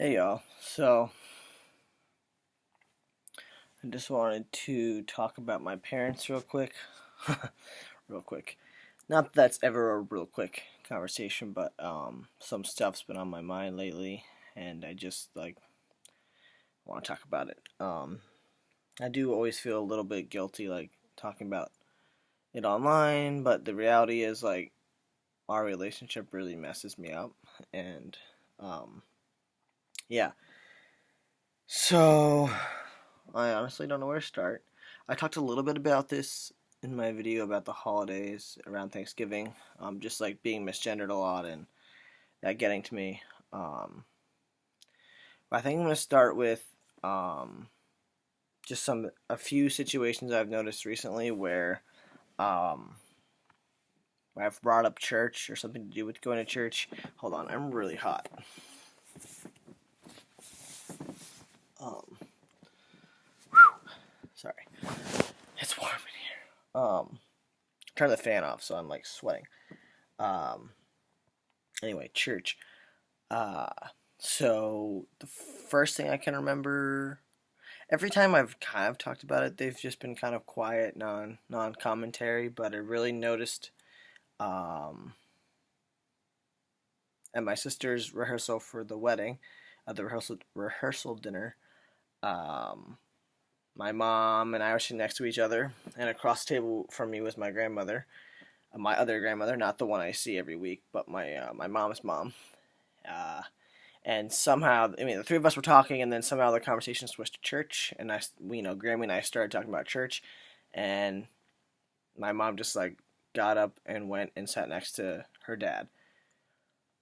Hey y'all. So, I just wanted to talk about my parents real quick. Real quick. Not that that's ever a real quick conversation, but some stuff's been on my mind lately and I just want to talk about it. I do always feel a little bit guilty talking about it online, but the reality is our relationship really messes me up and um yeah. So, I honestly don't know where to start. I talked a little bit about this in my video about the holidays around Thanksgiving, just being misgendered a lot and that getting to me. But I think I'm going to start with um, just a few situations I've noticed recently um, where I've brought up church or something to do with going to church. Hold on, I'm really hot. Um, Sorry, it's warm in here. Turn the fan off, so I'm sweating. Um, anyway, church. Uh, so the first thing I can remember, every time I've kind of talked about it, they've just been kind of quiet, non commentary. But I really noticed at my sister's rehearsal for the wedding, at the rehearsal dinner. Um, my mom and I were sitting next to each other, and across the table from me was my grandmother, my other grandmother, not the one I see every week, but my mom's mom. Uh, and somehow, I mean, the three of us were talking, and then somehow the conversation switched to church, and Grammy and I started talking about church, and my mom just got up and went and sat next to her dad.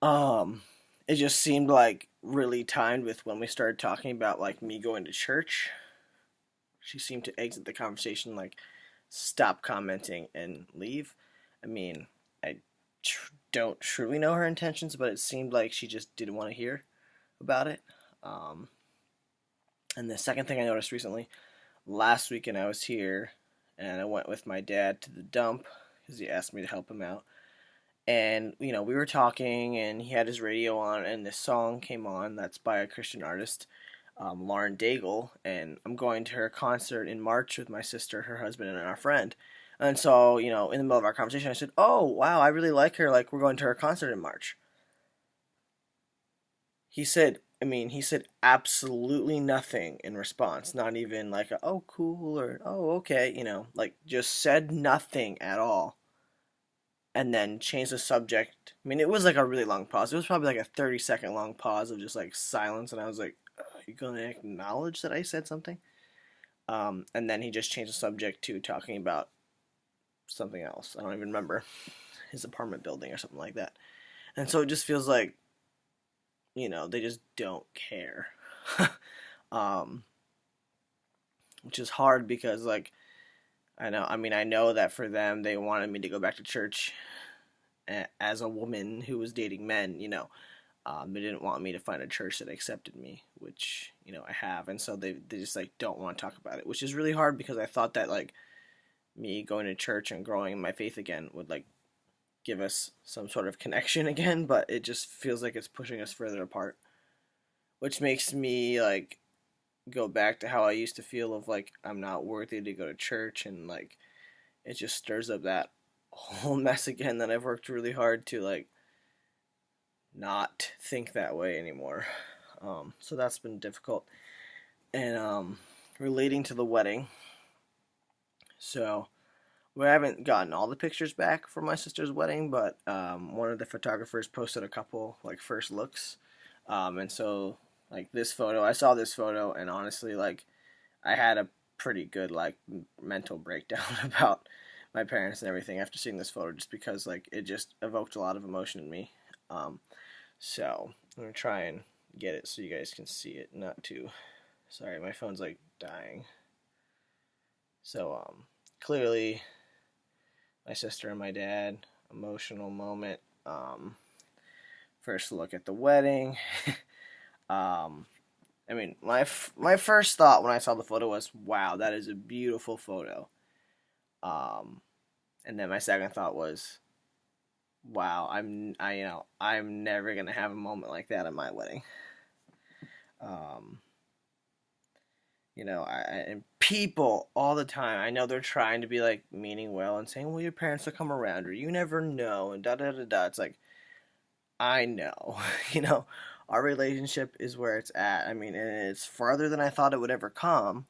Um, it just seemed really timed with when we started talking about me going to church. She seemed to exit the conversation, stop commenting and leave. I mean, I don't truly know her intentions, but it seemed like she just didn't want to hear about it. Um, and the second thing I noticed recently, last weekend I was here and I went with my dad to the dump because he asked me to help him out. And, we were talking and he had his radio on and this song came on that's by a Christian artist, Lauren Daigle. And I'm going to her concert in March with my sister, her husband, and our friend. And so, in the middle of our conversation, I said, "Oh, wow, I really like her. We're going to her concert in March." He said absolutely nothing in response. Not even "oh, cool" or "oh, okay," just said nothing at all. And then changed the subject. I mean, it was a really long pause. It was probably a 30-second long pause of just silence. And I was like, "Are you going to acknowledge that I said something?" And then he just changed the subject to talking about something else. I don't even remember, his apartment building or something like that. And so it just feels like, they just don't care. um, which is hard because I know that for them they wanted me to go back to church as a woman who was dating men. They didn't want me to find a church that accepted me, which I have, and so they just don't want to talk about it, which is really hard because I thought that me going to church and growing in my faith again would give us some sort of connection again, but it just feels like it's pushing us further apart, which makes me go back to how I used to feel of I'm not worthy to go to church, and it just stirs up that whole mess again that I've worked really hard to not think that way anymore. So that's been difficult. And relating to the wedding, so we haven't gotten all the pictures back from my sister's wedding, but one of the photographers posted a couple first looks, and so this photo, I saw this photo, and honestly, I had a pretty good mental breakdown about my parents and everything after seeing this photo, just because it just evoked a lot of emotion in me. So I'm gonna try and get it so you guys can see it. Not too. Sorry, my phone's dying. So clearly, my sister and my dad, emotional moment. First look at the wedding. I mean, my first thought when I saw the photo was, "Wow, that is a beautiful photo." Um, and then my second thought was, "Wow, I'm never gonna have a moment like that at my wedding." Um, and people all the time, I know they're trying to be like meaning well and saying, well, your parents will come around, or you never know, and da da da da. It's like, I know, you know, our relationship is where it's at. I mean, and it's farther than I thought it would ever come,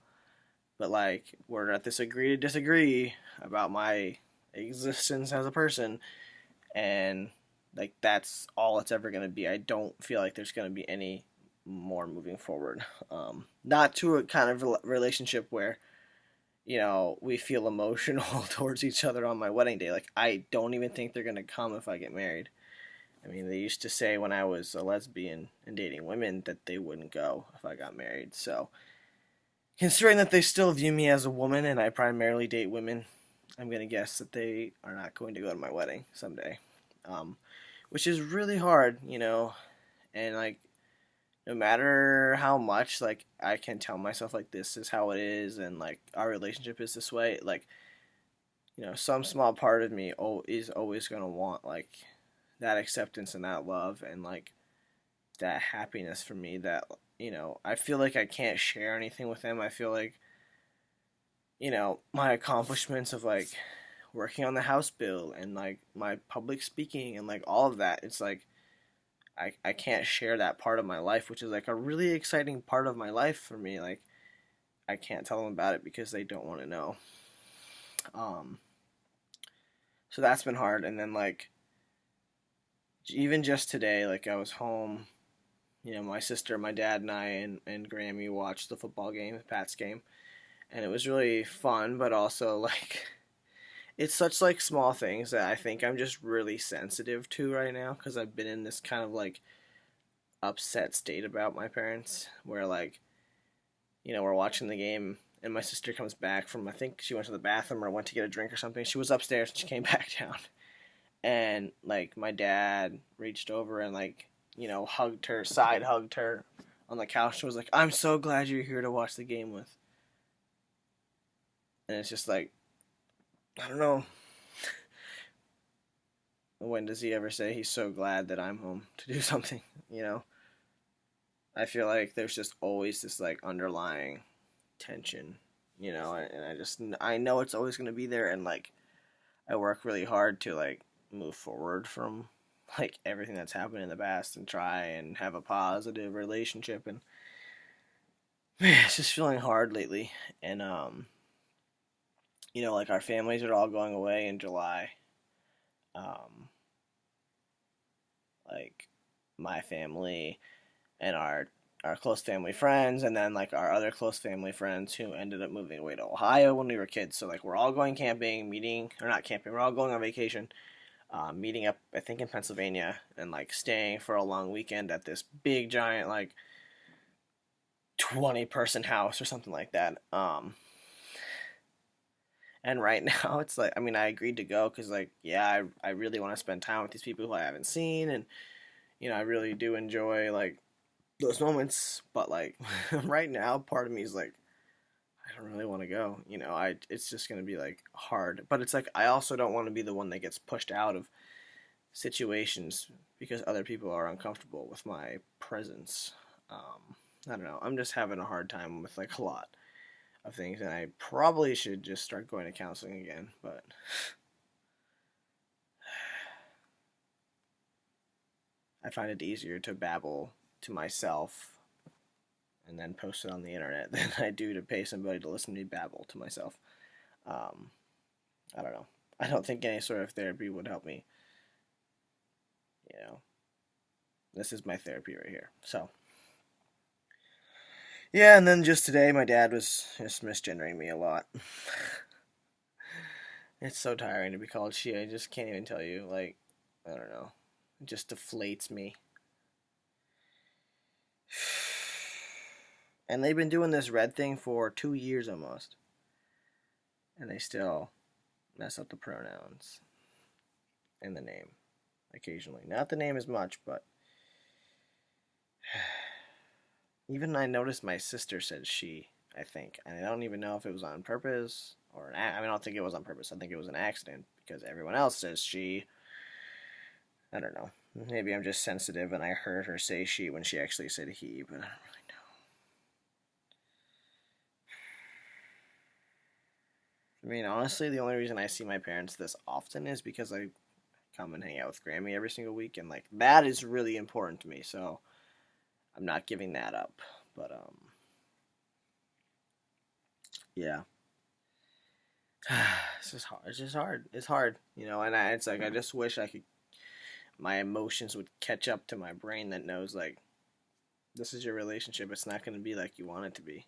but like, we're at this agree to disagree about my existence as a person, and like, that's all it's ever going to be. I don't feel like there's going to be any more moving forward. Not to a kind of relationship where we feel emotional towards each other on my wedding day. Like, I don't even think they're gonna come if I get married. I mean, they used to say when I was a lesbian and dating women that they wouldn't go if I got married. So, considering that they still view me as a woman and I primarily date women, I'm gonna guess that they are not going to go to my wedding someday. Um, which is really hard, and like, no matter how much like I can tell myself like this is how it is and like our relationship is this way, like, some small part of me is always going to want like that acceptance and that love and like that happiness for me that I feel like I can't share anything with them. I feel like my accomplishments of like working on the house bill and like my public speaking and like all of that, it's like I can't share that part of my life, which is like a really exciting part of my life for me. Like, I can't tell them about it because they don't want to know. Um, so that's been hard. And then like even just today, like I was home, my sister, my dad, and I and Grammy watched the football game, the Pats game, and it was really fun, but also like it's such like small things that I think I'm just really sensitive to right now because I've been in this kind of like upset state about my parents where like we're watching the game and my sister comes back from, I think she went to the bathroom or went to get a drink or something. She was upstairs and she came back down. And like my dad reached over and like, hugged her, side hugged her on the couch and was like, I'm so glad you're here to watch the game with. And it's just like, I don't know. When does he ever say he's so glad that I'm home to do something, I feel like there's just always this like underlying tension, and I know it's always going to be there, and like I work really hard to like move forward from like everything that's happened in the past and try and have a positive relationship, and man, it's just feeling hard lately. And like our families are all going away in July. um like my family and our close family friends, and then like our other close family friends who ended up moving away to Ohio when we were kids. So like we're all going camping, meeting, or not camping, we're all going on vacation, meeting up I think in Pennsylvania and like staying for a long weekend at this big giant like 20-person house or something like that. And right now it's like, I mean, I agreed to go because like, yeah, I really want to spend time with these people who I haven't seen, and I really do enjoy like those moments, but like right now part of me is like, I don't really want to go. It's just going to be like hard, but it's like I also don't want to be the one that gets pushed out of situations because other people are uncomfortable with my presence. I don't know, I'm just having a hard time with like a lot of things, and I probably should just start going to counseling again, but I find it easier to babble to myself and then post it on the internet than I do to pay somebody to listen to me babble to myself. Um, I don't know. I don't think any sort of therapy would help me. You know, this is my therapy right here. So, yeah, and then just today, my dad was just misgendering me a lot. It's so tiring to be called she. I just can't even tell you. Like, I don't know. It just deflates me. And they've been doing this red thing for 2 years almost. And they still mess up the pronouns and the name occasionally. Not the name as much, but even I noticed my sister said she, I think. And I don't even know if it was on purpose or I mean, I don't think it was on purpose. I think it was an accident because everyone else says she. I don't know. Maybe I'm just sensitive and I heard her say she when she actually said he, but I don't really know. I mean, honestly, the only reason I see my parents this often is because I come and hang out with Grammy every single week, and like that is really important to me. So I'm not giving that up. But yeah, it's just hard. It's just hard. It's hard, And it's like I just wish I could. My emotions would catch up to my brain that knows like this is your relationship. It's not going to be like you want it to be.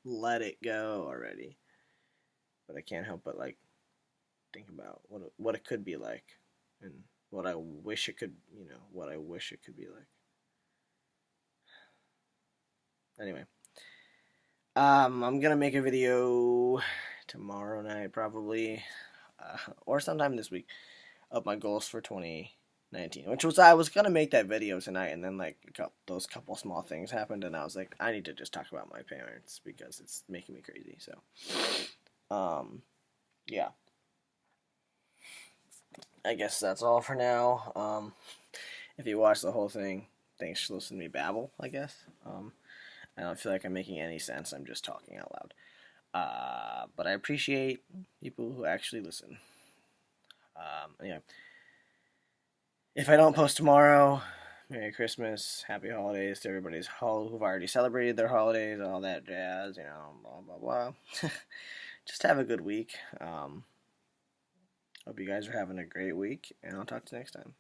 Let it go already. But I can't help but like think about what it could be like, and what I wish it could, what I wish it could be like. Anyway, I'm gonna make a video tomorrow night probably, or sometime this week, of my goals for 2019. Which was I was gonna make that video tonight, and then like those couple small things happened, and I was like, I need to just talk about my parents because it's making me crazy. So, yeah. I guess that's all for now. If you watch the whole thing, thanks for listening to me babble, I guess. I don't feel like I'm making any sense. I'm just talking out loud. But I appreciate people who actually listen. Anyway, if I don't post tomorrow, Merry Christmas, Happy Holidays to everybody's who've already celebrated their holidays, all that jazz, blah, blah, blah. Just have a good week. Hope you guys are having a great week, and I'll talk to you next time.